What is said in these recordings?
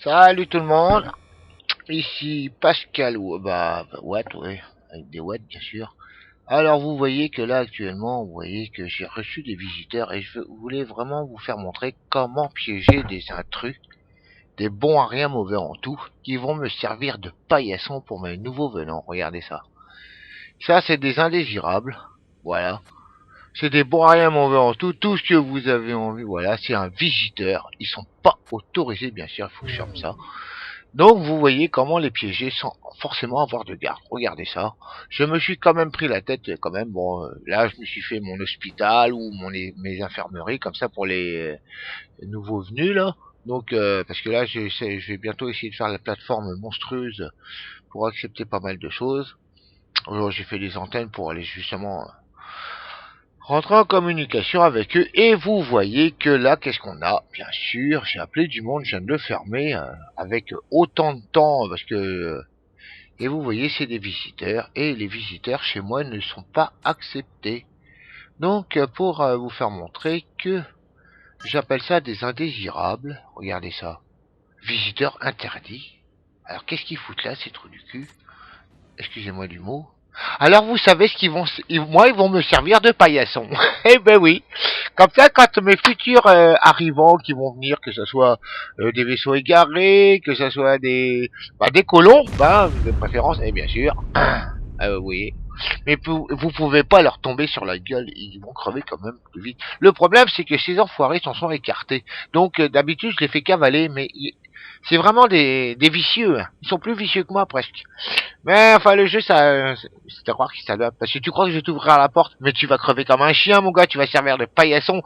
Salut tout le monde, ici Pascal, Watt, ouais, avec des watts bien sûr. Alors vous voyez que là actuellement, vous voyez que j'ai reçu des visiteurs et je voulais vraiment vous faire montrer comment piéger des intrus, des bons à rien mauvais en tout, qui vont me servir de paillasson pour mes nouveaux venants. Regardez ça. Ça c'est des indésirables, voilà. C'est des bons à rien mauvais en tout, tout ce que vous avez envie, voilà, c'est un visiteur. Ils sont pas autorisés bien sûr, il faut que je ferme ça. Donc vous voyez comment les piéger sans forcément avoir de garde. Regardez ça. Je me suis quand même pris la tête quand même. Bon, là je me suis fait mon hôpital ou mes infirmeries comme ça pour les nouveaux venus là. Donc parce que là je vais bientôt essayer de faire la plateforme monstrueuse pour accepter pas mal de choses. Alors j'ai fait des antennes pour aller justement rentrer en communication avec eux. Et vous voyez que là, qu'est-ce qu'on a? Bien sûr, j'ai appelé du monde, je viens de le fermer avec autant de temps parce que et vous voyez, c'est des visiteurs et les visiteurs chez moi ne sont pas acceptés. Donc, pour vous faire montrer que j'appelle ça des indésirables, regardez ça. Visiteurs interdits. Alors, qu'est-ce qu'ils foutent là, ces trous du cul? Excusez-moi du mot. Alors, vous savez ce qu'ils vont... Moi, ils vont me servir de paillasson. Eh ben oui. Comme ça, quand mes futurs arrivants qui vont venir, que ce soit des vaisseaux égarés, que ce soit des colons, de préférence, et bien sûr, oui. Mais vous pouvez pas leur tomber sur la gueule, ils vont crever quand même plus vite. Le problème, c'est que ces enfoirés s'en sont écartés. Donc, d'habitude, je les fais cavaler, mais c'est vraiment des vicieux. Hein. Ils sont plus vicieux que moi, presque. Mais enfin, le jeu, c'est à croire qu'il s'adapte. Parce que tu crois que je vais t'ouvrir la porte, mais tu vas crever comme un chien, mon gars. Tu vas servir de paillasson.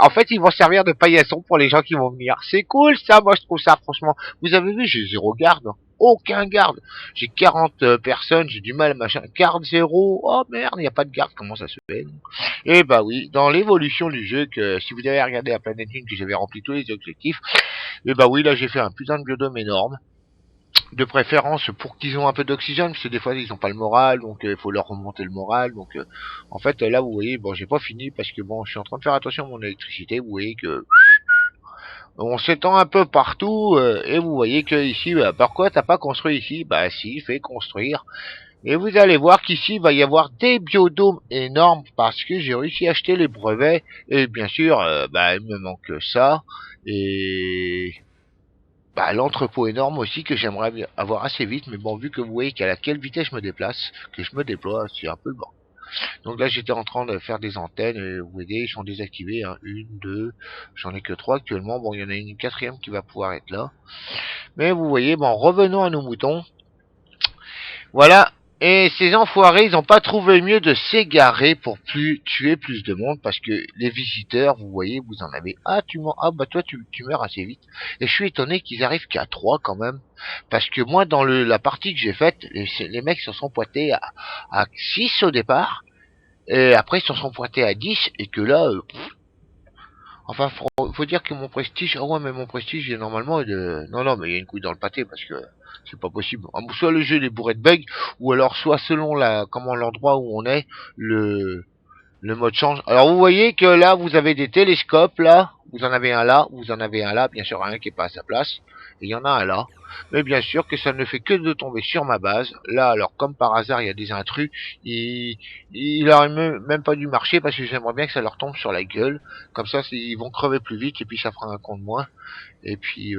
En fait, ils vont servir de paillasson pour les gens qui vont venir. C'est cool, ça. Moi, je trouve ça, franchement. Vous avez vu, j'ai zéro garde. Aucun garde. J'ai 40 personnes, j'ai du mal, machin. Garde zéro. Oh merde, il n'y a pas de garde. Comment ça se fait? Eh bah oui, dans l'évolution du jeu, que si vous avez regardé la planète Lune, que j'avais rempli tous les objectifs, eh bah oui, là, j'ai fait un putain de biodôme énorme de préférence pour qu'ils ont un peu d'oxygène, parce que des fois ils ont pas le moral, donc il faut leur remonter le moral. Donc en fait là vous voyez, bon j'ai pas fini parce que bon je suis en train de faire attention à mon électricité. Vous voyez que on s'étend un peu partout et vous voyez que ici, pourquoi t'as pas construit ici? Bah si, fait construire. Et vous allez voir qu'ici il va y avoir des biodômes énormes parce que j'ai réussi à acheter les brevets et bien sûr il me manque ça et l'entrepôt énorme aussi que j'aimerais avoir assez vite, mais bon, vu que vous voyez qu'à laquelle vitesse je me déplace, que je me déploie, c'est un peu le bord. Donc là, j'étais en train de faire des antennes, et vous voyez, ils sont désactivés, hein. Une, deux, j'en ai que trois actuellement. Bon, il y en a une quatrième qui va pouvoir être là. Mais vous voyez, bon, revenons à nos moutons. Voilà. Et ces enfoirés, ils n'ont pas trouvé mieux de s'égarer pour tuer plus de monde parce que les visiteurs, vous voyez, vous en avez. Toi tu meurs assez vite. Et je suis étonné qu'ils arrivent qu'à 3 quand même. Parce que moi, dans la partie que j'ai faite, les mecs se sont pointés à 6 au départ. Et après, ils se sont pointés à 10. Et que là, enfin, faut dire que mon prestige, mais mon prestige est normalement de... Non, mais il y a une couille dans le pâté parce que c'est pas possible. Soit le jeu est bourré de bugs, ou alors soit selon l'endroit où on est, le mode change. Alors vous voyez que là, vous avez des télescopes, là, vous en avez un là, vous en avez un là, bien sûr un qui est pas à sa place, et il y en a un là. Mais bien sûr que ça ne fait que de tomber sur ma base. Là, alors comme par hasard, il y a des intrus, il aurait même pas dû marcher parce que j'aimerais bien que ça leur tombe sur la gueule. Comme ça, ils vont crever plus vite et puis ça fera un con de moins. Et puis,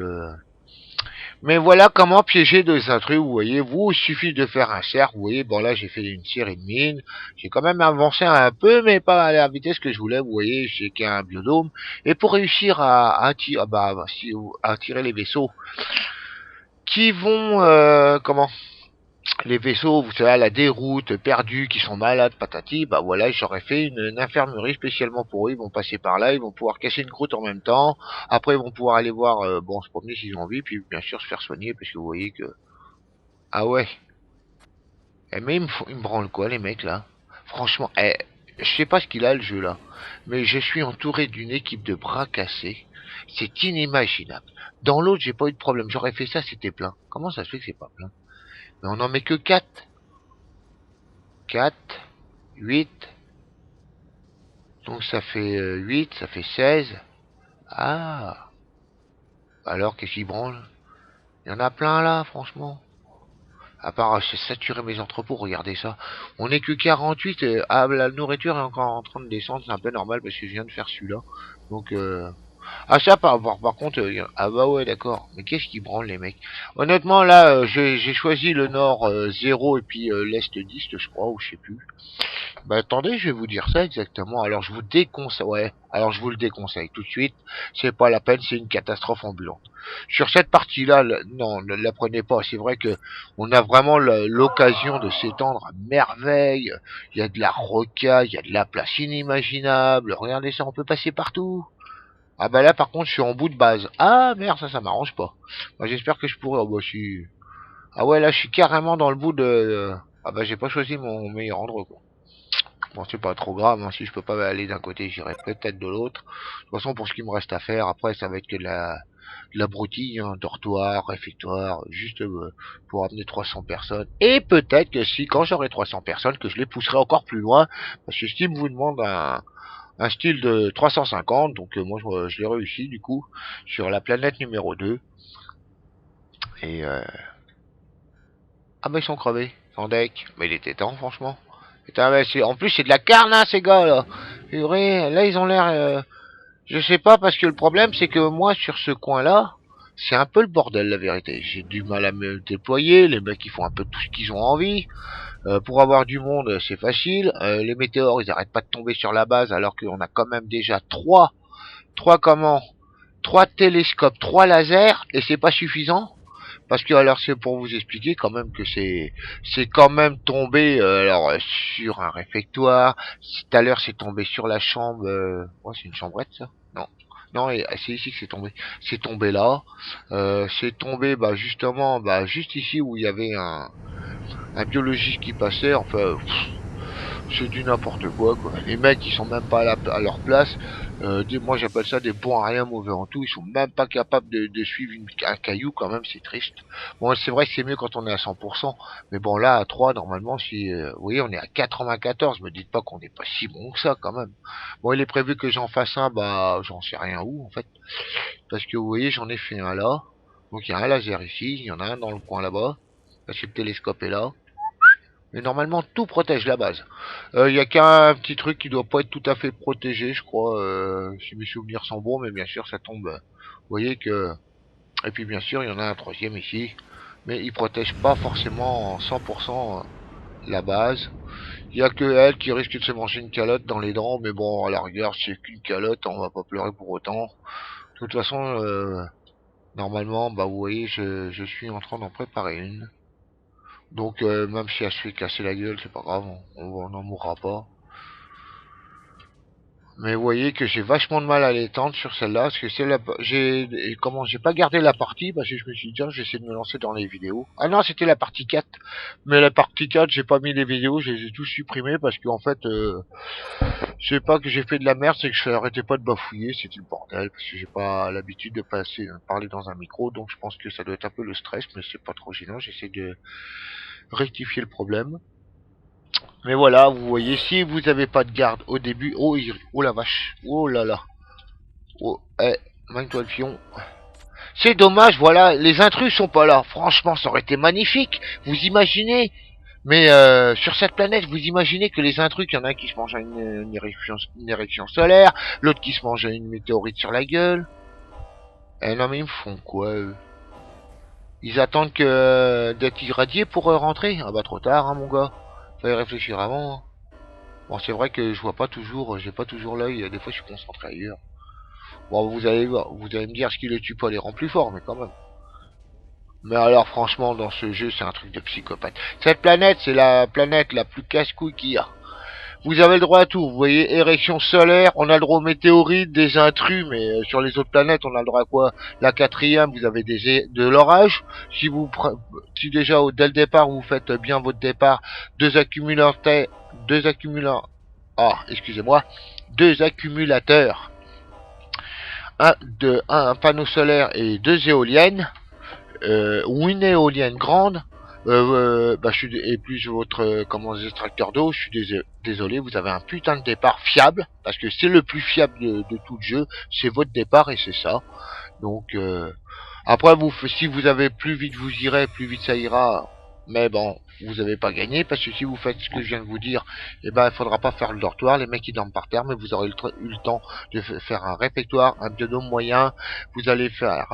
mais voilà comment piéger des intrus, vous voyez, il suffit de faire un cercle, vous voyez, bon là j'ai fait une série de mines, j'ai quand même avancé un peu, mais pas à la vitesse que je voulais, vous voyez, j'ai qu'un biodôme, et pour réussir à attirer les vaisseaux qui vont, les vaisseaux, vous savez, à la déroute, perdus, qui sont malades, patati, voilà, j'aurais fait une infirmerie spécialement pour eux, ils vont passer par là, ils vont pouvoir casser une croûte en même temps, après ils vont pouvoir aller voir, se promener s'ils ont envie, puis bien sûr se faire soigner, parce que vous voyez que... Ah ouais, mais ils me branlent quoi les mecs là? Franchement, je sais pas ce qu'il a le jeu là, mais je suis entouré d'une équipe de bras cassés, c'est inimaginable. Dans l'autre j'ai pas eu de problème, j'aurais fait ça, c'était plein. Comment ça se fait que c'est pas plein? Mais on en met que 4. 4, 8, donc ça fait 8, ça fait 16. Ah, alors qu'est-ce qu'il branle? Il y en a plein là, franchement. À part, c'est saturé mes entrepôts, regardez ça. On est que 48, la nourriture est encore en train de descendre, c'est un peu normal parce que je viens de faire celui-là. Donc, ah ça par contre ah bah ouais d'accord, mais qu'est-ce qui branle les mecs. Honnêtement là j'ai choisi le nord 0 et puis l'est 10 je crois ou je sais plus. Bah attendez, je vais vous dire ça exactement. Alors je vous déconseille, ouais, alors je vous le déconseille tout de suite. C'est pas la peine, c'est une catastrophe ambulante. Sur cette partie-là, non, ne la prenez pas. C'est vrai que on a vraiment l'occasion de s'étendre à merveille. Il y a de la rocaille, il y a de la place inimaginable. Regardez ça, on peut passer partout. Ah bah là par contre je suis en bout de base. Ah merde, ça m'arrange pas. Moi j'espère que je pourrais. Oh, bah, je suis... Ah ouais là je suis carrément dans le bout de... Ah bah j'ai pas choisi mon meilleur endroit quoi. Bon c'est pas trop grave, hein. Si je peux pas aller d'un côté j'irai peut-être de l'autre. De toute façon pour ce qu'il me reste à faire, après ça va être que de la broutille, hein. Dortoir, réfectoire, juste pour amener 300 personnes. Et peut-être que si quand j'aurai 300 personnes que je les pousserai encore plus loin. Parce que Steam vous demande un style de 350, donc moi je l'ai réussi du coup sur la planète numéro 2. Et ah bah ils sont crevés, en deck, mais il était temps franchement. Putain, mais en plus c'est de la carne hein, ces gars là. Purée, là ils ont l'air, je sais pas parce que le problème c'est que moi sur ce coin là, c'est un peu le bordel la vérité. J'ai du mal à me déployer, les mecs ils font un peu tout ce qu'ils ont envie. Pour avoir du monde c'est facile. Les météores ils arrêtent pas de tomber sur la base alors qu'on a quand même déjà trois télescopes, trois lasers, et c'est pas suffisant. Parce que alors c'est pour vous expliquer quand même que c'est quand même tombé sur un réfectoire. Tout à l'heure c'est tombé sur la chambre. Ouais, c'est une chambrette ça. Non. Non, c'est ici que c'est tombé. C'est tombé là. C'est tombé justement juste ici où il y avait un biologiste qui passait. Enfin, c'est du n'importe quoi. Les mecs ils sont même pas à leur place. Moi j'appelle ça des bons à rien mauvais en tout. Ils sont même pas capables de suivre un caillou quand même, c'est triste. Bon c'est vrai que c'est mieux quand on est à 100%, mais bon là à 3 normalement si vous voyez on est à 94, me dites pas qu'on n'est pas si bon que ça quand même. Bon il est prévu que j'en fasse un, j'en sais rien où en fait, parce que vous voyez j'en ai fait un là, donc il y a un laser ici, il y en a un dans le coin là-bas, parce que le télescope est là. Mais normalement, tout protège la base. Il y a qu'un petit truc qui doit pas être tout à fait protégé, je crois, si mes souvenirs sont bons, mais bien sûr, ça tombe. Vous voyez que... Et puis bien sûr, il y en a un troisième ici, mais il protège pas forcément en 100% la base. Il y a que elle qui risque de se manger une calotte dans les dents, mais bon, à la rigueur, c'est qu'une calotte, on va pas pleurer pour autant. De toute façon, normalement, vous voyez, je suis en train d'en préparer une. Donc même si elle se fait casser la gueule, c'est pas grave, on n'en mourra pas. Mais vous voyez que j'ai vachement de mal à l'étendre sur celle-là, parce que j'ai pas gardé la partie, parce que je me suis dit tiens, j'essaie de me lancer dans les vidéos. Ah non, c'était la partie 4. Mais la partie 4, j'ai pas mis les vidéos, je les ai tous supprimés parce qu'en fait c'est pas que j'ai fait de la merde, c'est que je n'arrêtais pas de bafouiller, c'était le bordel, parce que j'ai pas l'habitude de parler dans un micro, donc je pense que ça doit être un peu le stress, mais c'est pas trop gênant, j'essaie de rectifier le problème. Mais voilà, vous voyez, si vous avez pas de garde au début... Oh la vache. Oh là là. Oh, mine-toi le fion. C'est dommage, voilà, les intrus sont pas là. Franchement, ça aurait été magnifique. Vous imaginez. Mais sur cette planète, vous imaginez que les intrus, il y en a un qui se mange à une érection solaire, l'autre qui se mange à une météorite sur la gueule. Non mais ils me font quoi, eux? Ils attendent que d'être irradiés pour rentrer? Ah bah trop tard, hein, mon gars. Fallait réfléchir avant, hein. Bon, c'est vrai que je vois pas toujours, j'ai pas toujours l'œil, des fois je suis concentré ailleurs. Bon, vous allez voir, vous allez me dire ce qui les tue pas les rend plus forts, mais quand même. Mais alors franchement, dans ce jeu, c'est un truc de psychopathe. Cette planète, c'est la planète la plus casse-couille qu'il y a. Vous avez le droit à tout, vous voyez, érection solaire, on a le droit aux météorites, des intrus, mais sur les autres planètes, on a le droit à quoi? La quatrième, vous avez de l'orage. Si déjà dès le départ, vous faites bien votre départ, deux accumulateurs, excusez-moi, deux accumulateurs, un panneau solaire et deux éoliennes, ou une éolienne grande, et plus votre extracteur d'eau, je suis désolé, vous avez un putain de départ fiable, parce que c'est le plus fiable de tout le jeu, c'est votre départ et c'est ça. Donc Après, si vous avez plus vite vous irez, plus vite ça ira. Mais bon, vous n'avez pas gagné parce que si vous faites ce que je viens de vous dire, eh ben, il faudra pas faire le dortoir. Les mecs ils dorment par terre, mais vous aurez eu le temps de faire un réfectoire, un biodôme moyen. Vous allez faire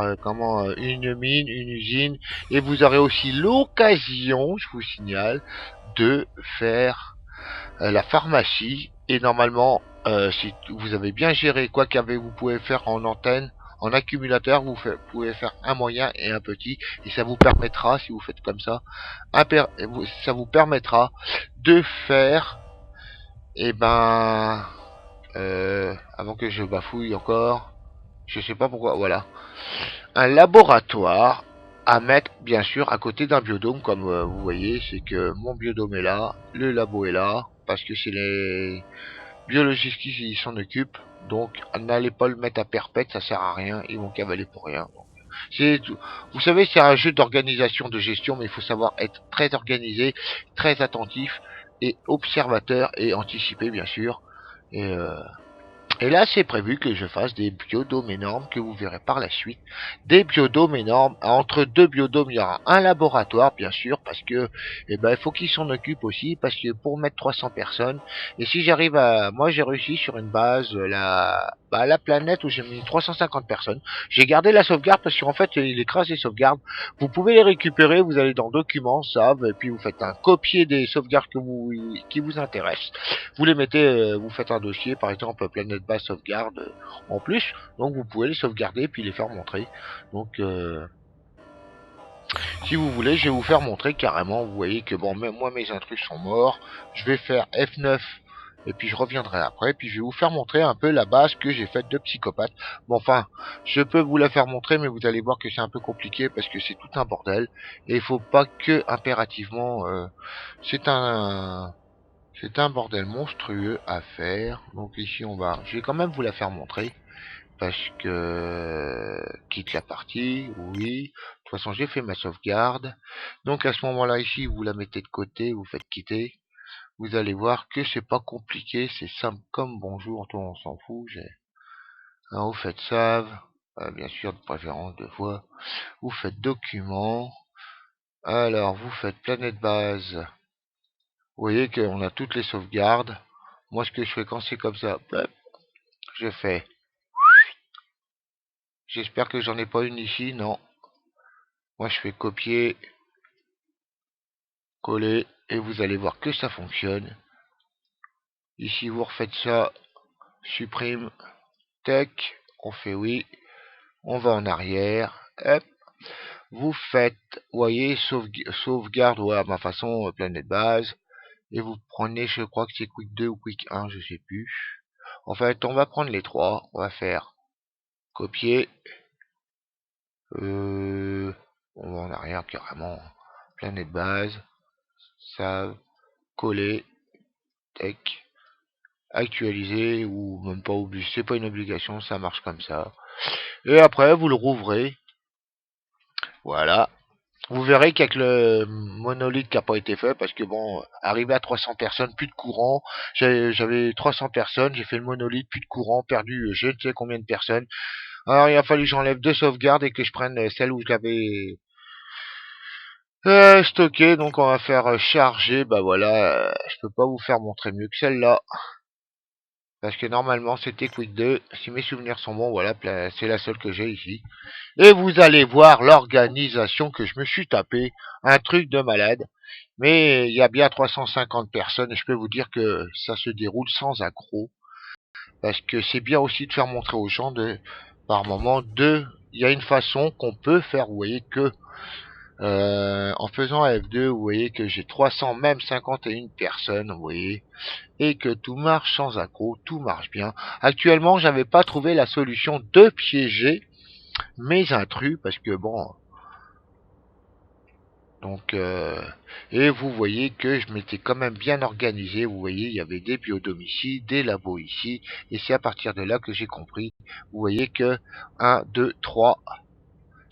une mine, une usine, et vous aurez aussi l'occasion, je vous signale, de faire la pharmacie. Et normalement, si vous avez bien géré quoi vous pouvez faire en antenne, en accumulateur, pouvez faire un moyen et un petit, et ça vous permettra, si vous faites comme ça, ça vous permettra de faire, et ben, avant que je bafouille encore, je sais pas pourquoi, voilà, un laboratoire à mettre bien sûr à côté d'un biodôme, comme vous voyez, c'est que mon biodôme est là, le labo est là, parce que c'est les biologistes qui s'en occupent, donc n'allez pas le mettre à perpète, ça sert à rien, ils vont cavaler pour rien. Vous savez, c'est un jeu d'organisation, de gestion, mais il faut savoir être très organisé, très attentif et observateur et anticiper bien sûr. Et et là, c'est prévu que je fasse des biodômes énormes que vous verrez par la suite. Des biodômes énormes. Entre deux biodomes, il y aura un laboratoire, bien sûr, parce que, eh ben, il faut qu'ils s'en occupent aussi, parce que pour mettre 300 personnes, et si j'arrive à, moi, j'ai réussi sur une base, la planète où j'ai mis 350 personnes. J'ai gardé la sauvegarde parce qu'en fait, il écrase les sauvegardes. Vous pouvez les récupérer, vous allez dans Documents, Save, et puis vous faites un copier des sauvegardes qui vous intéressent. Vous les mettez, vous faites un dossier, par exemple, planète base sauvegarde en plus, donc vous pouvez les sauvegarder puis les faire montrer. Donc si vous voulez, je vais vous faire montrer carrément. Vous voyez que bon, même moi mes intrus sont morts. Je vais faire F9 et puis je reviendrai après. Puis je vais vous faire montrer un peu la base que j'ai faite de psychopathe. Bon, enfin, je peux vous la faire montrer, mais vous allez voir que c'est un peu compliqué parce que c'est tout un bordel et il faut pas que impérativement. C'est un c'est un bordel monstrueux à faire. Donc ici je vais quand même vous la faire montrer. Parce que quitte la partie, oui. De toute façon j'ai fait ma sauvegarde. Donc à ce moment-là ici vous la mettez de côté, vous faites quitter. Vous allez voir que c'est pas compliqué, c'est simple comme bonjour, toi on s'en fout. Vous faites save, bien sûr de préférence de voix. Vous faites documents. Alors vous faites planète base. Vous voyez qu'on a toutes les sauvegardes. Moi, ce que je fais quand c'est comme ça, je fais. J'espère que j'en ai pas une ici, non. Moi, je fais copier, coller, et vous allez voir que ça fonctionne. Ici, vous refaites ça, supprime, tech, on fait oui, on va en arrière, hop. Vous faites, vous voyez, sauvegarde, ouais, à ma façon, planète base. Et vous prenez, je crois que c'est Quick 2 ou Quick 1, je sais plus. En fait, on va prendre les trois. On va faire copier. On va en arrière carrément. Planète base. Save. Coller. Tech. Actualiser ou même pas obligé. C'est pas une obligation, ça marche comme ça. Et après, vous le rouvrez. Voilà. Vous verrez qu'avec le monolithe qui n'a pas été fait, parce que bon, arrivé à 300 personnes, plus de courant, j'avais 300 personnes, j'ai fait le monolithe, plus de courant, perdu je ne sais combien de personnes. Alors il a fallu que j'enlève deux sauvegardes et que je prenne celle où je l'avais stocké, donc on va faire charger, bah voilà, je peux pas vous faire montrer mieux que celle-là. Parce que normalement c'était Quick 2, si mes souvenirs sont bons, voilà, c'est la seule que j'ai ici. Et vous allez voir l'organisation que je me suis tapé, un truc de malade. Mais il y a bien 350 personnes et je peux vous dire que ça se déroule sans accroc. Parce que c'est bien aussi de faire montrer aux gens par moment, il y a une façon qu'on peut faire, vous voyez, que en faisant F2, vous voyez que j'ai 300, même 51 personnes, vous voyez, et que tout marche sans accroc, tout marche bien. Actuellement, j'avais pas trouvé la solution de piéger mes intrus, parce que bon, donc, et vous voyez que je m'étais quand même bien organisé. Vous voyez, il y avait des biodômes ici, des labos ici, et c'est à partir de là que j'ai compris. Vous voyez que 1, 2, 3,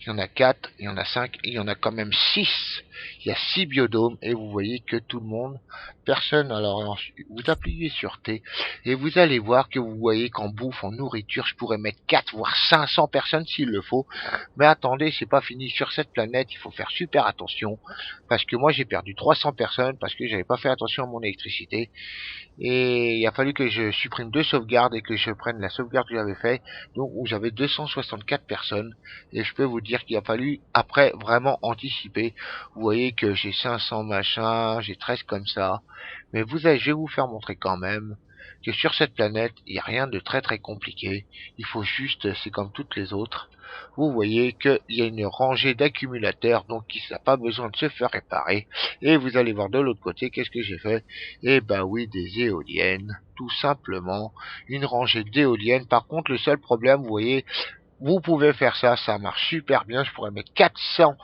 il y en a 4, il y en a 5, il y en a quand même 6. Il y a 6 biodomes et vous voyez que tout le monde, personne, alors vous appuyez sur T et vous allez voir que vous voyez qu'en bouffe, en nourriture, je pourrais mettre 4 voire 500 personnes s'il le faut. Mais attendez, c'est pas fini. Sur cette planète, il faut faire super attention parce que moi j'ai perdu 300 personnes parce que j'avais pas fait attention à mon électricité. Et il a fallu que je supprime 2 sauvegardes et que je prenne la sauvegarde que j'avais fait, donc où j'avais 264 personnes. Et je peux vous dire qu'il a fallu après vraiment anticiper. Vous voyez que j'ai 500 machins, j'ai 13 comme ça. Mais je vais vous faire montrer quand même que sur cette planète, il n'y a rien de très très compliqué. Il faut juste, c'est comme toutes les autres. Vous voyez qu'il y a une rangée d'accumulateurs, donc qui n'a pas besoin de se faire réparer. Et vous allez voir de l'autre côté, qu'est-ce que j'ai fait? Eh ben oui, des éoliennes, tout simplement. Une rangée d'éoliennes. Par contre, le seul problème, vous voyez, vous pouvez faire ça, ça marche super bien. Je pourrais mettre 400,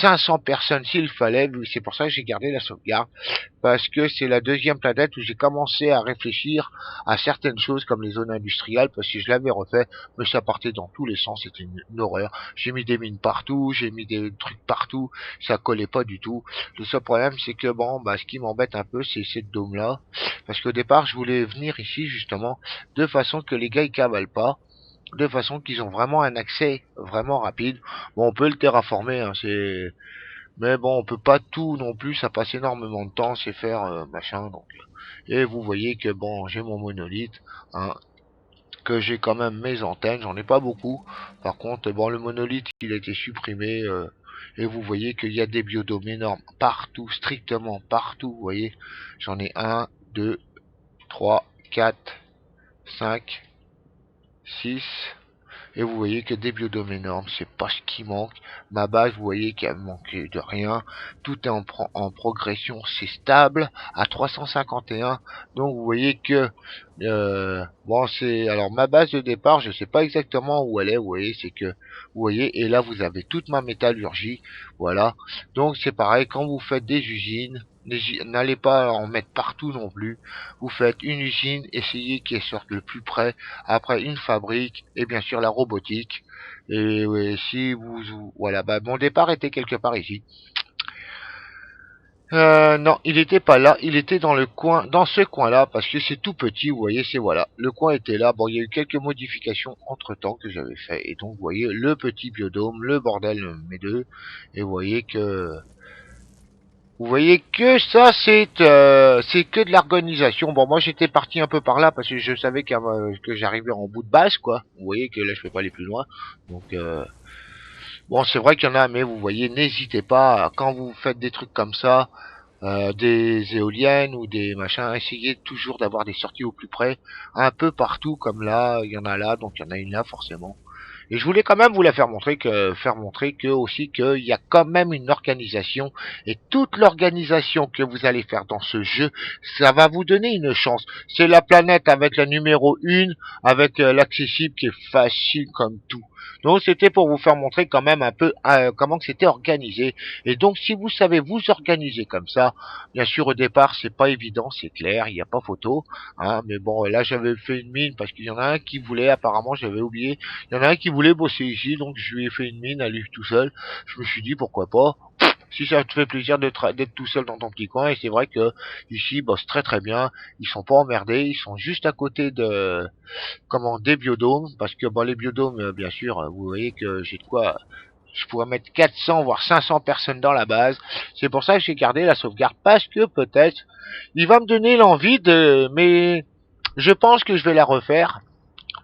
500 personnes s'il fallait. C'est pour ça que j'ai gardé la sauvegarde. Parce que c'est la deuxième planète où j'ai commencé à réfléchir à certaines choses comme les zones industrielles. Parce que je l'avais refait, mais ça partait dans tous les sens. C'était une horreur. J'ai mis des mines partout, j'ai mis des trucs partout. Ça collait pas du tout. Le seul problème, c'est que bon, bah, ce qui m'embête un peu, c'est cette dôme-là. Parce qu'au départ, je voulais venir ici, justement, de façon que les gars, ils cavalent pas, de façon qu'ils ont vraiment un accès vraiment rapide. Bon, on peut le terraformer, hein, mais bon, on peut pas tout non plus, ça passe énormément de temps, c'est faire machin. Donc, et vous voyez que bon, j'ai mon monolithe, hein, que j'ai quand même mes antennes, j'en ai pas beaucoup. Par contre, bon, le monolithe, il a été supprimé. Et vous voyez qu'il y a des biodomes énormes partout, strictement partout. Vous voyez, j'en ai 1, 2, 3, 4, 5, 6. Et vous voyez que des biodomes énormes, c'est pas ce qui manque. Ma base, vous voyez qu'elle manque de rien. Tout est en progression, c'est stable à 351. Donc vous voyez que bon, c'est alors ma base de départ, je sais pas exactement où elle est. Vous voyez, c'est que vous voyez, et là vous avez toute ma métallurgie, voilà. Donc c'est pareil quand vous faites des usines. N'allez pas en mettre partout non plus. Vous faites une usine, essayez qu'elle sorte le plus près. Après une fabrique et bien sûr la robotique. Et ouais, si voilà, bah mon départ était quelque part ici. Non, il était pas là, il était dans le coin, dans ce coin-là, parce que c'est tout petit, vous voyez, c'est voilà. Le coin était là, bon, il y a eu quelques modifications entre-temps que j'avais fait, et donc vous voyez le petit biodôme, le bordel, mes deux, et vous voyez que ça, c'est que de l'organisation. Bon, moi, j'étais parti un peu par là parce que je savais que j'arrivais en bout de base, quoi. Vous voyez que là, je peux pas aller plus loin. Donc, bon, c'est vrai qu'il y en a, mais vous voyez, n'hésitez pas, quand vous faites des trucs comme ça, des éoliennes ou des machins, essayez toujours d'avoir des sorties au plus près, un peu partout, comme là, il y en a là, donc il y en a une là, forcément. Et je voulais quand même vous la faire montrer que aussi qu'il y a quand même une organisation, et toute l'organisation que vous allez faire dans ce jeu, ça va vous donner une chance. C'est la planète avec la numéro 1, avec l'accessible qui est facile comme tout. Donc c'était pour vous faire montrer quand même un peu comment que c'était organisé. Et donc si vous savez vous organiser comme ça, bien sûr au départ c'est pas évident, c'est clair, il n'y a pas photo, hein, mais bon là j'avais fait une mine parce qu'il y en a un qui voulait, apparemment j'avais oublié, il y en a un qui voulait bosser ici, donc je lui ai fait une mine à lui tout seul. Je me suis dit pourquoi pas. Si ça te fait plaisir d'être tout seul dans ton petit coin, et c'est vrai que ici ils bossent très très bien, ils sont pas emmerdés, ils sont juste à côté de des biodomes, parce que bon les biodomes bien sûr, vous voyez que j'ai de quoi, je pourrais mettre 400 voire 500 personnes dans la base. C'est pour ça que j'ai gardé la sauvegarde, parce que peut-être il va me donner l'envie de, mais je pense que je vais la refaire.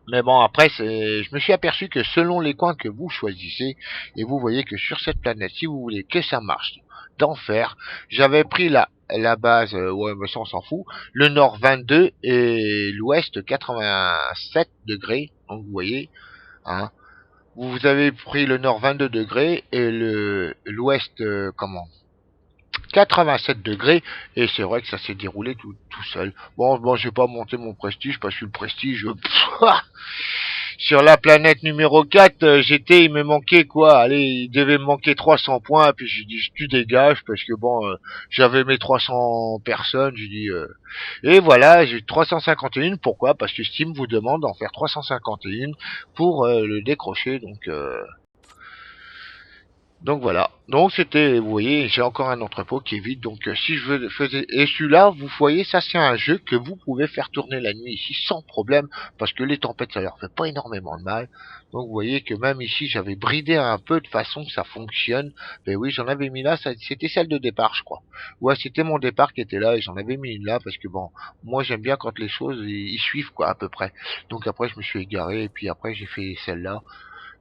Mais bon, après, je me suis aperçu que selon les coins que vous choisissez, et vous voyez que sur cette planète, si vous voulez que ça marche d'enfer, j'avais pris la base, ouais, mais ça on s'en fout, le nord 22 et l'ouest 87 degrés, donc vous voyez, hein, vous avez pris le nord 22 degrés et l'ouest, 87 degrés, et c'est vrai que ça s'est déroulé tout seul. Bon, je vais pas monter mon prestige, parce que le prestige, sur la planète numéro 4, il me manquait quoi, allez, il devait me manquer 300 points, puis j'ai dit, tu dégages, parce que bon, j'avais mes 300 personnes, j'ai dit, et voilà, j'ai 351, pourquoi? Parce que Steam vous demande d'en faire 351 pour le décrocher, donc, Donc voilà. Donc c'était, vous voyez, j'ai encore un entrepôt qui est vide. Donc si je faisais, et celui-là, vous voyez, ça c'est un jeu que vous pouvez faire tourner la nuit ici sans problème, parce que les tempêtes ça leur fait pas énormément de mal. Donc vous voyez que même ici j'avais bridé un peu de façon que ça fonctionne. Mais oui, j'en avais mis là, c'était celle de départ, je crois. Ouais, c'était mon départ qui était là et j'en avais mis une là parce que bon, moi j'aime bien quand les choses ils suivent quoi à peu près. Donc après je me suis égaré et puis après j'ai fait celle-là.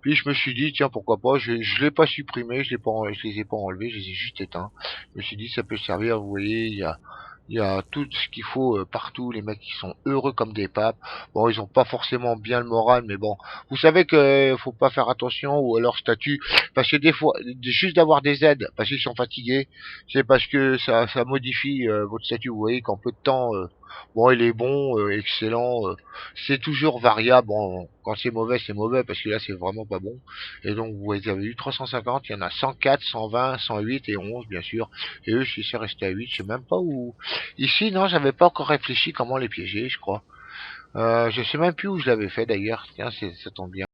Puis je me suis dit, tiens, pourquoi pas, je l'ai pas supprimé, je les ai pas enlevés, je les ai juste éteints. Je me suis dit, ça peut servir, vous voyez, il y a tout ce qu'il faut partout, les mecs qui sont heureux comme des papes. Bon, ils ont pas forcément bien le moral, mais bon, vous savez que faut pas faire attention ou à leur statut, parce que des fois, juste d'avoir des aides, parce qu'ils sont fatigués, c'est parce que ça modifie votre statut. Vous voyez qu'en peu de temps, bon, il est bon, excellent, c'est toujours variable. Bon, quand c'est mauvais, parce que là, c'est vraiment pas bon. Et donc, vous avez eu 350, il y en a 104, 120, 108 et 11, bien sûr. Et eux, je suis resté à 8, je sais même pas où. Ici, non, j'avais pas encore réfléchi comment les piéger, je crois. Je sais même plus où je l'avais fait d'ailleurs. Tiens, ça tombe bien.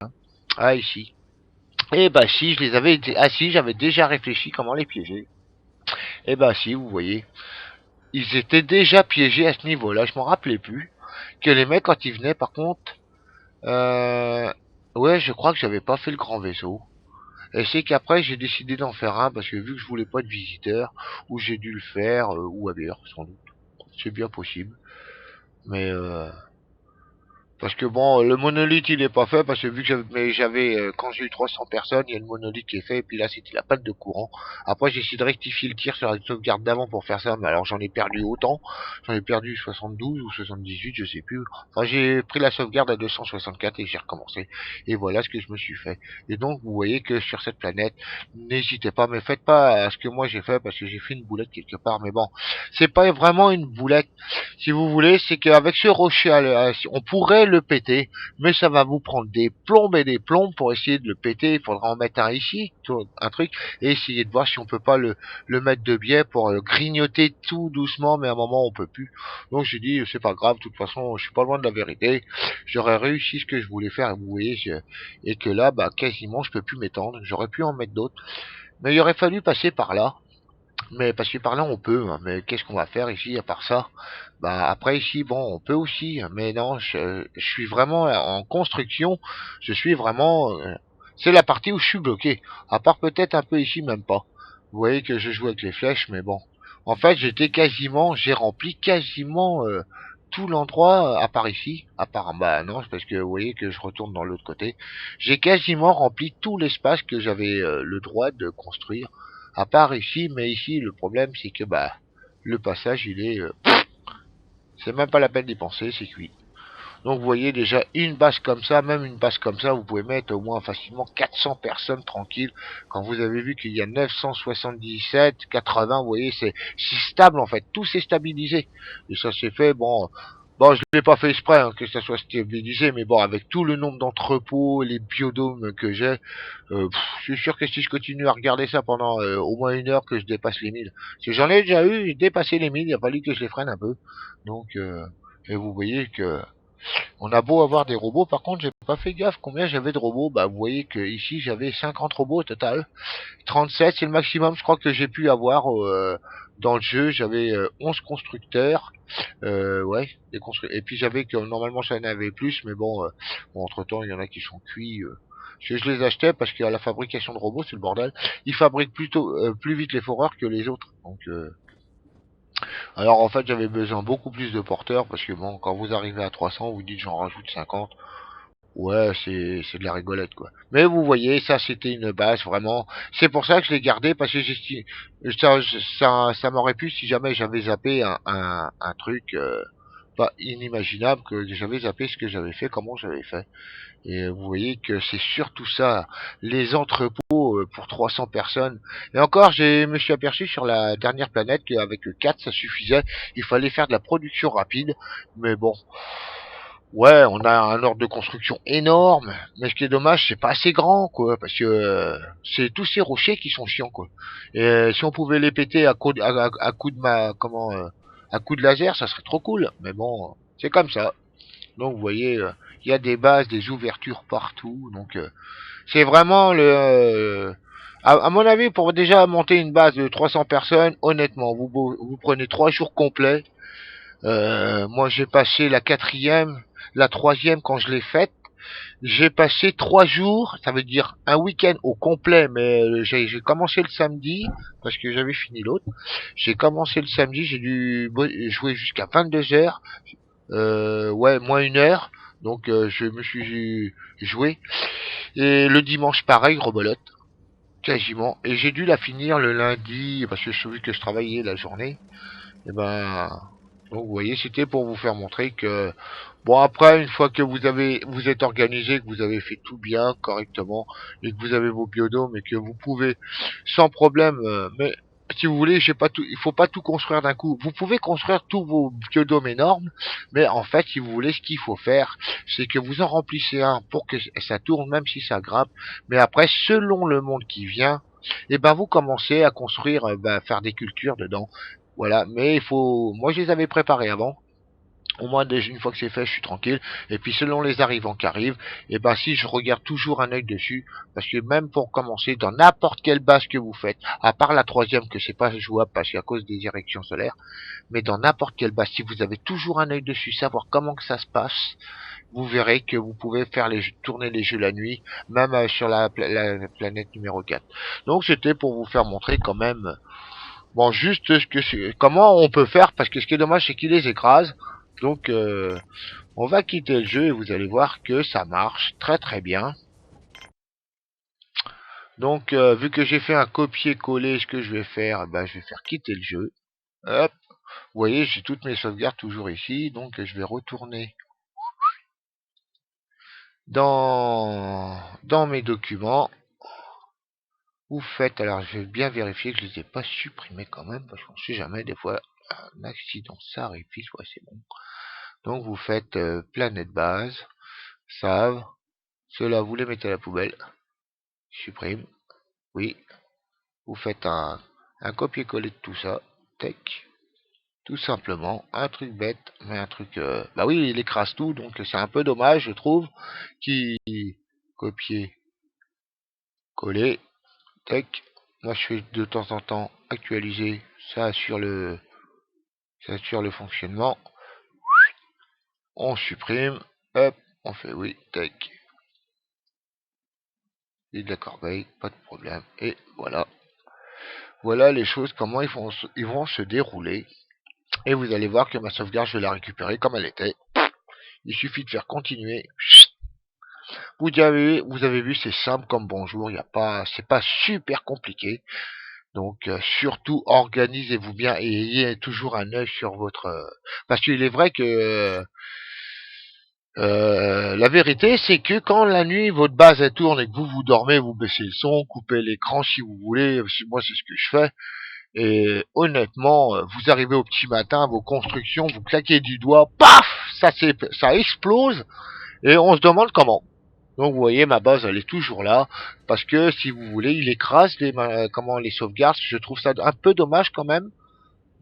Ah, ici. Eh bah si, je les avais. Ah si, j'avais déjà réfléchi comment les piéger. Eh bah si, vous voyez. Ils étaient déjà piégés à ce niveau-là, je m'en rappelais plus. Que les mecs, quand ils venaient, par contre. Ouais, je crois que j'avais pas fait le grand vaisseau. Et c'est qu'après, j'ai décidé d'en faire un, parce que vu que je voulais pas de visiteurs, ou j'ai dû le faire, ou ailleurs, sans doute. C'est bien possible. Mais parce que bon, le monolithe il est pas fait parce que vu que j'avais quand j'ai eu 300 personnes, il y a le monolithe qui est fait et puis là c'était la panne de courant. Après j'ai essayé de rectifier le tir sur la sauvegarde d'avant pour faire ça, mais alors j'en ai perdu autant, j'en ai perdu 72 ou 78, je sais plus. Enfin j'ai pris la sauvegarde à 264 et j'ai recommencé. Et voilà ce que je me suis fait. Et donc vous voyez que sur cette planète, n'hésitez pas, mais faites pas à ce que moi j'ai fait parce que j'ai fait une boulette quelque part. Mais bon, c'est pas vraiment une boulette si vous voulez, c'est qu'avec ce rocher, on pourrait le péter, mais ça va vous prendre des plombes et des plombes pour essayer de le péter. Il faudra en mettre un ici, un truc, et essayer de voir si on peut pas le mettre de biais pour grignoter tout doucement, mais à un moment on peut plus. Donc j'ai dit, c'est pas grave, de toute façon, je suis pas loin de la vérité. J'aurais réussi ce que je voulais faire, vous voyez, et que là, bah, quasiment, je peux plus m'étendre. J'aurais pu en mettre d'autres, mais il aurait fallu passer par là. Mais parce que par là on peut, hein, mais qu'est-ce qu'on va faire ici à part ça? Bah après ici bon on peut aussi, mais non je suis vraiment en construction, je suis vraiment c'est la partie où je suis bloqué. À part peut-être un peu ici même pas. Vous voyez que je joue avec les flèches, mais bon. En fait j'ai rempli quasiment tout l'endroit à part ici, à part bah non c'est parce que vous voyez que je retourne dans l'autre côté. J'ai quasiment rempli tout l'espace que j'avais le droit de construire à part ici, mais ici le problème c'est que bah le passage il est c'est même pas la peine d'y penser, c'est cuit. Donc vous voyez déjà une base comme ça, même une base comme ça, vous pouvez mettre au moins facilement 400 personnes tranquilles. Quand vous avez vu qu'il y a 977, 80, vous voyez, c'est stable en fait, tout s'est stabilisé. Et ça s'est fait, bon, je l'ai pas fait exprès hein, que ça soit stabilisé, mais bon, avec tout le nombre d'entrepôts, les biodomes que j'ai, je suis sûr que si je continue à regarder ça pendant au moins une heure, que je dépasse les 1000. Parce que j'en ai déjà eu, dépassé les 1000, il a fallu que je les freine un peu. Donc, et vous voyez que on a beau avoir des robots, par contre, j'ai pas fait gaffe combien j'avais de robots. Bah, vous voyez que ici j'avais 50 robots au total. 37, c'est le maximum, je crois que j'ai pu avoir dans le jeu. J'avais 11 constructeurs. Ouais, et puis j'avais que normalement j'en avais plus, mais bon entre temps il y en a qui sont cuits. Je les achetais parce qu'à la fabrication de robots, c'est le bordel. Ils fabriquent plutôt plus vite les foreurs que les autres. Donc alors en fait j'avais besoin beaucoup plus de porteurs parce que bon quand vous arrivez à 300 vous dites j'en rajoute 50. Ouais c'est de la rigolette quoi. Mais vous voyez ça c'était une base vraiment. C'est pour ça que je l'ai gardé parce que j'estime ça m'aurait pu si jamais j'avais zappé un truc pas inimaginable que j'avais zappé ce que j'avais fait comment j'avais fait. Et vous voyez que c'est surtout ça, les entrepôts pour 300 personnes. Et encore, me suis aperçu sur la dernière planète qu'avec 4 ça suffisait. Il fallait faire de la production rapide. Mais bon, ouais, on a un ordre de construction énorme. Mais ce qui est dommage, c'est pas assez grand, quoi. Parce que c'est tous ces rochers qui sont chiants, quoi. Et si on pouvait les péter à coup de à coup de laser, ça serait trop cool. Mais bon, c'est comme ça. Donc vous voyez, il y a des bases, des ouvertures partout. Donc c'est vraiment À mon avis, pour déjà monter une base de 300 personnes, honnêtement, vous prenez 3 jours complets. Moi, j'ai passé la quatrième, la troisième quand je l'ai faite. J'ai passé 3 jours, ça veut dire un week-end au complet, mais j'ai commencé le samedi, parce que j'avais fini l'autre. J'ai commencé le samedi, j'ai dû jouer jusqu'à 22 heures, ouais, moins 1 heure, donc je me suis joué. Et le dimanche, pareil, rebolote, quasiment. Et j'ai dû la finir le lundi, parce que je savais que je travaillais la journée. Et ben, donc vous voyez, c'était pour vous faire montrer que bon, après, une fois que vous êtes organisé, que vous avez fait tout bien, correctement, et que vous avez vos biodomes et que vous pouvez sans problème, mais si vous voulez, j'ai pas tout, il faut pas tout construire d'un coup. Vous pouvez construire tous vos biodomes énormes, mais en fait, si vous voulez, ce qu'il faut faire, c'est que vous en remplissez un pour que ça tourne, même si ça grimpe. Mais après, selon le monde qui vient, et ben vous commencez à construire, faire des cultures dedans. Voilà, mais il faut, moi je les avais préparés avant. Au moins déjà une fois que c'est fait, je suis tranquille. Et puis selon les arrivants qui arrivent, et ben si je regarde toujours un œil dessus, parce que même pour commencer dans n'importe quelle base que vous faites, à part la troisième que c'est pas jouable parce qu'à cause des directions solaires, mais dans n'importe quelle base, si vous avez toujours un œil dessus, savoir comment que ça se passe, vous verrez que vous pouvez faire tourner les jeux la nuit, même sur la planète numéro 4. Donc c'était pour vous faire montrer quand même. Bon, juste comment on peut faire, parce que ce qui est dommage, c'est qu'il les écrase. Donc, on va quitter le jeu et vous allez voir que ça marche très très bien. Donc, vu que j'ai fait un copier-coller, ce que je vais faire, je vais faire quitter le jeu. Hop, vous voyez, j'ai toutes mes sauvegardes toujours ici, donc je vais retourner dans mes documents. Vous faites, alors je vais bien vérifier que je les ai pas supprimés quand même, parce qu'on sait jamais, des fois, un accident, ça arrive vite, ouais, c'est bon. Donc vous faites planète base, save, cela vous les mettez à la poubelle, supprime, oui, vous faites un copier-coller de tout ça, tech, tout simplement, un truc bête, mais un truc, bah oui, il écrase tout, donc c'est un peu dommage, je trouve, qui copier, coller, tech, moi je fais de temps en temps actualiser, ça assure le fonctionnement, on supprime, hop, on fait oui, tech, et de la corbeille, pas de problème, et voilà. Voilà les choses, comment ils vont se dérouler. Et vous allez voir que ma sauvegarde, je vais la récupérer comme elle était. Il suffit de faire continuer. Vous avez vu, c'est simple comme bonjour. C'est pas super compliqué. Donc surtout organisez-vous bien et ayez toujours un œil sur votre. Parce qu'il est vrai que la vérité, c'est que quand la nuit votre base elle tourne et que vous dormez, vous baissez le son, coupez l'écran si vous voulez. Moi, c'est ce que je fais. Et honnêtement, vous arrivez au petit matin, vos constructions, vous claquez du doigt, paf, ça explose, et on se demande comment. Donc vous voyez, ma base, elle est toujours là, parce que si vous voulez, il écrase les sauvegardes. Je trouve ça un peu dommage quand même,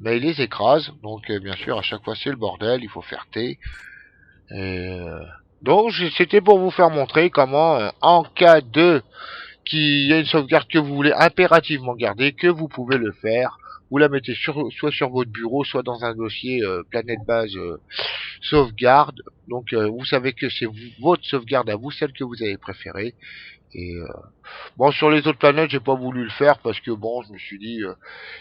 mais il les écrase. Donc bien sûr, à chaque fois c'est le bordel, il faut faire T. Et, donc c'était pour vous faire montrer comment, en cas de qu'il y a une sauvegarde que vous voulez impérativement garder, que vous pouvez le faire. Vous la mettez soit sur votre bureau, soit dans un dossier planète base sauvegarde. Donc vous savez que c'est votre sauvegarde à vous, celle que vous avez préférée. Et bon, sur les autres planètes, j'ai pas voulu le faire parce que bon, je me suis dit,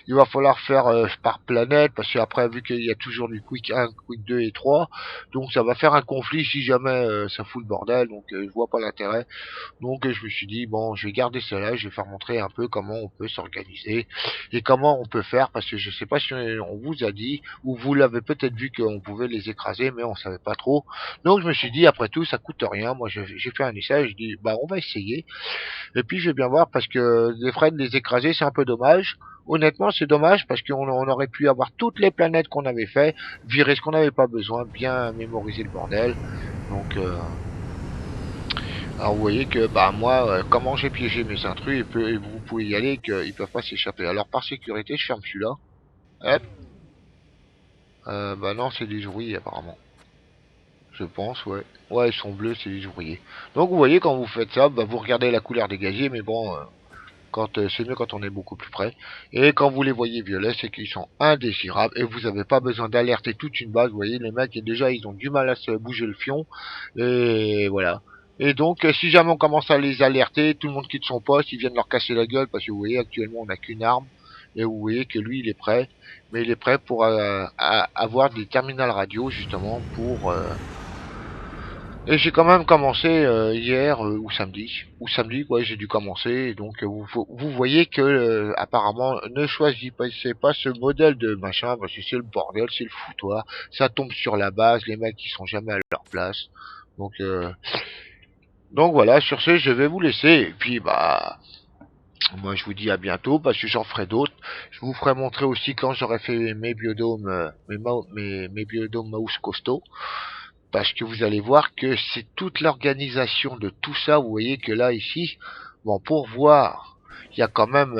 il va falloir faire par planète parce qu'après, vu qu'il y a toujours du Quick 1, Quick 2 et 3, donc ça va faire un conflit si jamais ça fout le bordel. Donc je vois pas l'intérêt. Donc je me suis dit, bon, je vais garder cela, je vais faire montrer un peu comment on peut s'organiser et comment on peut faire, parce que je sais pas si on vous a dit, ou vous l'avez peut-être vu qu'on pouvait les écraser, mais on savait pas trop. Donc je me suis dit, après tout, ça coûte rien. Moi, j'ai fait un essai, je dis, bah on va essayer. Et puis je vais bien voir, parce que les frais de les écraser, c'est un peu dommage. Honnêtement, c'est dommage parce qu'on aurait pu avoir toutes les planètes qu'on avait fait, virer ce qu'on n'avait pas besoin, bien mémoriser le bordel. Donc, alors vous voyez que bah moi, comment j'ai piégé mes intrus, et vous pouvez y aller, qu'ils peuvent pas s'échapper. Alors par sécurité, je ferme celui-là. Hop. Bah non, c'est des ouvriers apparemment. Je pense, ouais. Ouais, ils sont bleus, c'est des ouvriers. Donc vous voyez, quand vous faites ça, bah vous regardez la couleur dégagée, mais bon, Quand c'est mieux quand on est beaucoup plus près. Et quand vous les voyez violets, c'est qu'ils sont indésirables et vous n'avez pas besoin d'alerter toute une base. Vous voyez, les mecs, déjà, ils ont du mal à se bouger le fion. Et voilà. Et donc, si jamais on commence à les alerter, tout le monde quitte son poste, ils viennent leur casser la gueule parce que vous voyez, actuellement, on n'a qu'une arme. Et vous voyez que lui, il est prêt. Mais il est prêt pour avoir des terminales radio, justement, pour... Et j'ai quand même commencé hier ou samedi quoi, j'ai dû commencer. Et donc vous voyez que apparemment ne choisissez pas ce modèle de machin parce que c'est le bordel, c'est le foutoir. Ça tombe sur la base, les mecs qui sont jamais à leur place. Donc voilà. Sur ce, je vais vous laisser. Et puis bah moi je vous dis à bientôt parce que j'en ferai d'autres. Je vous ferai montrer aussi quand j'aurai fait mes biodômes, mes biodômes mouse costaud. Parce que vous allez voir que c'est toute l'organisation de tout ça. Vous voyez que là, ici, bon, pour voir, il y a quand même,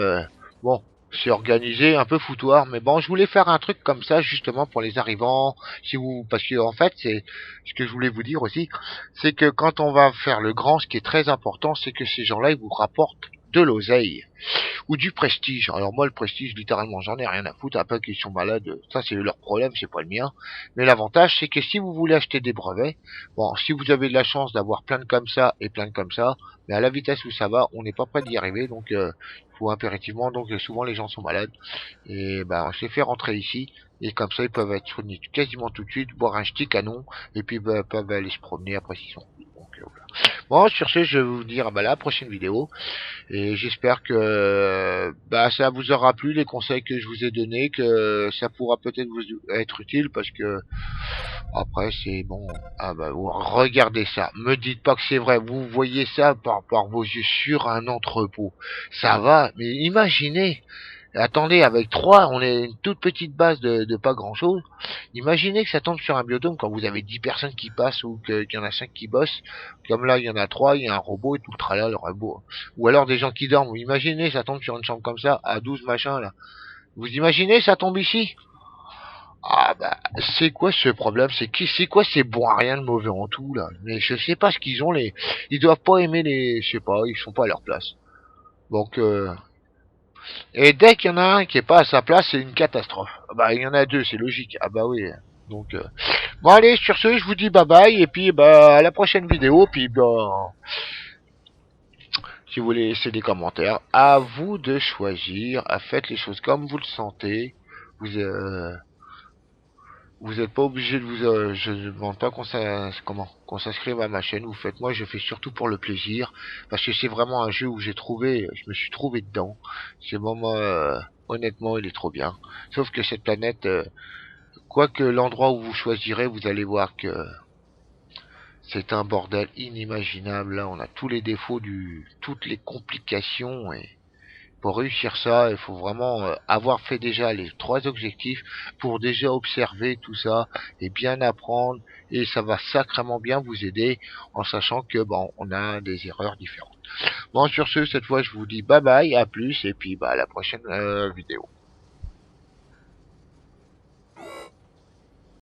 bon, c'est organisé un peu foutoir, mais bon, je voulais faire un truc comme ça justement pour les arrivants. Si vous, parce que en fait, c'est ce que je voulais vous dire aussi, c'est que quand on va faire le grand, ce qui est très important, c'est que ces gens-là, ils vous rapportent de l'oseille ou du prestige. Alors moi, le prestige, littéralement, j'en ai rien à foutre. Après qu'ils sont malades, ça c'est leur problème, c'est pas le mien. Mais l'avantage, c'est que si vous voulez acheter des brevets, bon, si vous avez de la chance d'avoir plein de comme ça et plein de comme ça, mais à la vitesse où ça va, on n'est pas prêt d'y arriver, donc il faut impérativement. Donc souvent les gens sont malades et ben je les fais rentrer ici. Et comme ça, ils peuvent être soignés quasiment tout de suite, boire un petit canon, et puis bah, peuvent aller se promener après s'ils sont. Donc, voilà. Bon, sur ce, je vais vous dire bah, à la prochaine vidéo. Et j'espère que bah, ça vous aura plu les conseils que je vous ai donnés, que ça pourra peut-être vous être utile parce que après c'est bon. Ah bah regardez ça. Me dites pas que c'est vrai. Vous voyez ça par vos yeux sur un entrepôt. Ça va, mais imaginez. Attendez, avec 3, on est une toute petite base de pas grand chose. Imaginez que ça tombe sur un biodôme quand vous avez 10 personnes qui passent ou qu'il y en a 5 qui bossent. Comme là, il y en a 3, il y a un robot et tout le tralala, le robot. Ou alors des gens qui dorment. Vous imaginez, ça tombe sur une chambre comme ça, à 12 machins là. Vous imaginez, ça tombe ici? Ah bah, c'est quoi ce problème? C'est quoi ces bons à rien de mauvais en tout là? Mais je sais pas ce qu'ils ont les. Ils doivent pas aimer les. Je sais pas, ils sont pas à leur place. Donc et dès qu'il y en a un qui est pas à sa place, c'est une catastrophe. Ah bah il y en a deux, c'est logique. Ah bah oui. Donc bon allez, sur ce, je vous dis bye bye et puis bah à la prochaine vidéo. Puis bah si vous voulez laisser des commentaires, à vous de choisir. Faites les choses comme vous le sentez. Vous vous n'êtes pas obligé de vous. Je ne demande pas qu'on s'inscrive à ma chaîne. Vous faites moi, je fais surtout pour le plaisir parce que c'est vraiment un jeu où je me suis trouvé dedans. C'est vraiment honnêtement, il est trop bien. Sauf que cette planète, quoique l'endroit où vous choisirez, vous allez voir que c'est un bordel inimaginable. Là, on a tous les défauts toutes les complications et pour réussir ça, il faut vraiment avoir fait déjà les 3 objectifs pour déjà observer tout ça et bien apprendre et ça va sacrément bien vous aider en sachant que bon, on a des erreurs différentes. Bon, sur ce, cette fois, je vous dis bye bye, à plus et puis bah à la prochaine vidéo.